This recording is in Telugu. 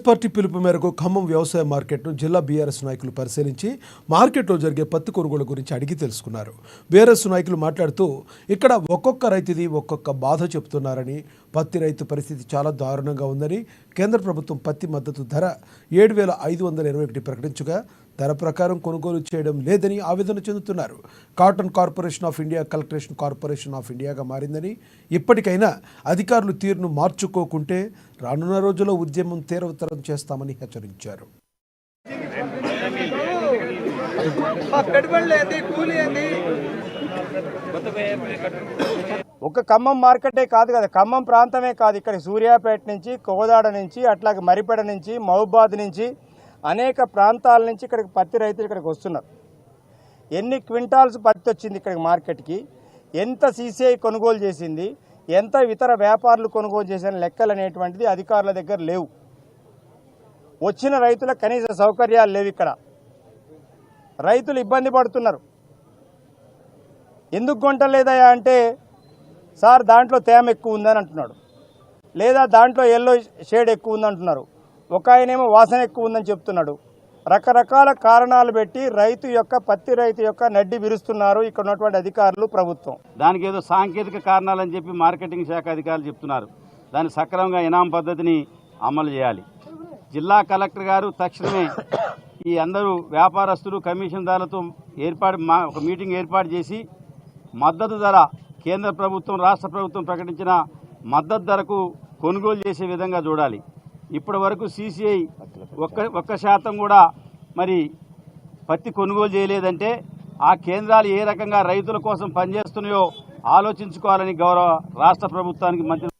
పార్టీ పిలుపు మేరకు ఖమ్మం వ్యవసాయ మార్కెట్ను జిల్లా బీఆర్ఎస్ నాయకులు పరిశీలించి మార్కెట్లో జరిగే పత్తి కొనుగోలు గురించి అడిగి తెలుసుకున్నారు. బీఆర్ఎస్ నాయకులు మాట్లాడుతూ ఇక్కడ ఒక్కొక్క రైతుది ఒక్కొక్క బాధ చెప్తున్నారని, పత్తి రైతు పరిస్థితి చాలా దారుణంగా ఉందని, కేంద్ర ప్రభుత్వం పత్తి మద్దతు ధర 7,521 ప్రకటించగా ధర ప్రకారం కొనుగోలు చేయడం లేదని ఆవేదన చెందుతున్నారు. కాటన్ కార్పొరేషన్ ఆఫ్ ఇండియా కలెక్టరేషన్ కార్పొరేషన్ ఆఫ్ ఇండియాగా మారిందని, ఇప్పటికైనా అధికారులు తీరును మార్చుకోకుంటే రానున్న రోజుల్లో ఉద్యమం తీవ్రతరం చేస్తామని హెచ్చరించారు. ఒక ఖమ్మం మార్కెటే కాదు కదా, ఖమ్మం ప్రాంతమే కాదు, ఇక్కడ సూర్యాపేట నుంచి, కోదాడ నుంచి, అట్లాగే మరిపేడ నుంచి, మహబూబాద్ నుంచి అనేక ప్రాంతాల నుంచి ఇక్కడికి పత్తి రైతులు ఇక్కడికి వస్తున్నారు. ఎన్ని క్వింటాల్స్ పత్తి వచ్చింది ఇక్కడికి మార్కెట్కి, ఎంత సీసీఐ కొనుగోలు చేసింది, ఎంత ఇతర వ్యాపారులు కొనుగోలు చేసిన లెక్కలు అనేటువంటిది అధికారుల దగ్గర లేవు. వచ్చిన రైతుల కనీస సౌకర్యాలు లేవు. ఇక్కడ రైతులు ఇబ్బంది పడుతున్నారు. ఎందుకు కొంటలేదయా అంటే, సార్ దాంట్లో తేమ ఎక్కువ ఉందని అంటున్నాడు, లేదా దాంట్లో ఎల్లో షేడ్ ఎక్కువ ఉందంటున్నారు, ఒక ఆయనేమో వాసన ఎక్కువ ఉందని చెప్తున్నాడు. రకరకాల కారణాలు పెట్టి పత్తి రైతు యొక్క నడ్డి విరుస్తున్నారు ఇక్కడ ఉన్నటువంటి అధికారులు, ప్రభుత్వం. దానికి ఏదో సాంకేతిక కారణాలని చెప్పి మార్కెటింగ్ శాఖ అధికారులు చెప్తున్నారు. దాన్ని సక్రమంగా ఇనాం పద్ధతిని అమలు చేయాలి. జిల్లా కలెక్టర్ గారు తక్షణమే ఈ అందరూ వ్యాపారస్తులు కమిషన్దారులతో ఒక మీటింగ్ ఏర్పాటు చేసి మద్దతు ధర, కేంద్ర ప్రభుత్వం రాష్ట్ర ప్రభుత్వం ప్రకటించిన మద్దతు ధరకు కొనుగోలు చేసే విధంగా చూడాలి. ఇప్పటి వరకు సీసీఐ 1% కూడా మరి పత్తి కొనుగోలు చేయలేదంటే ఆ కేంద్రాలు ఏ రకంగా రైతుల కోసం పనిచేస్తున్నాయో ఆలోచించుకోవాలని గౌరవ రాష్ట్ర ప్రభుత్వానికి మంత్రి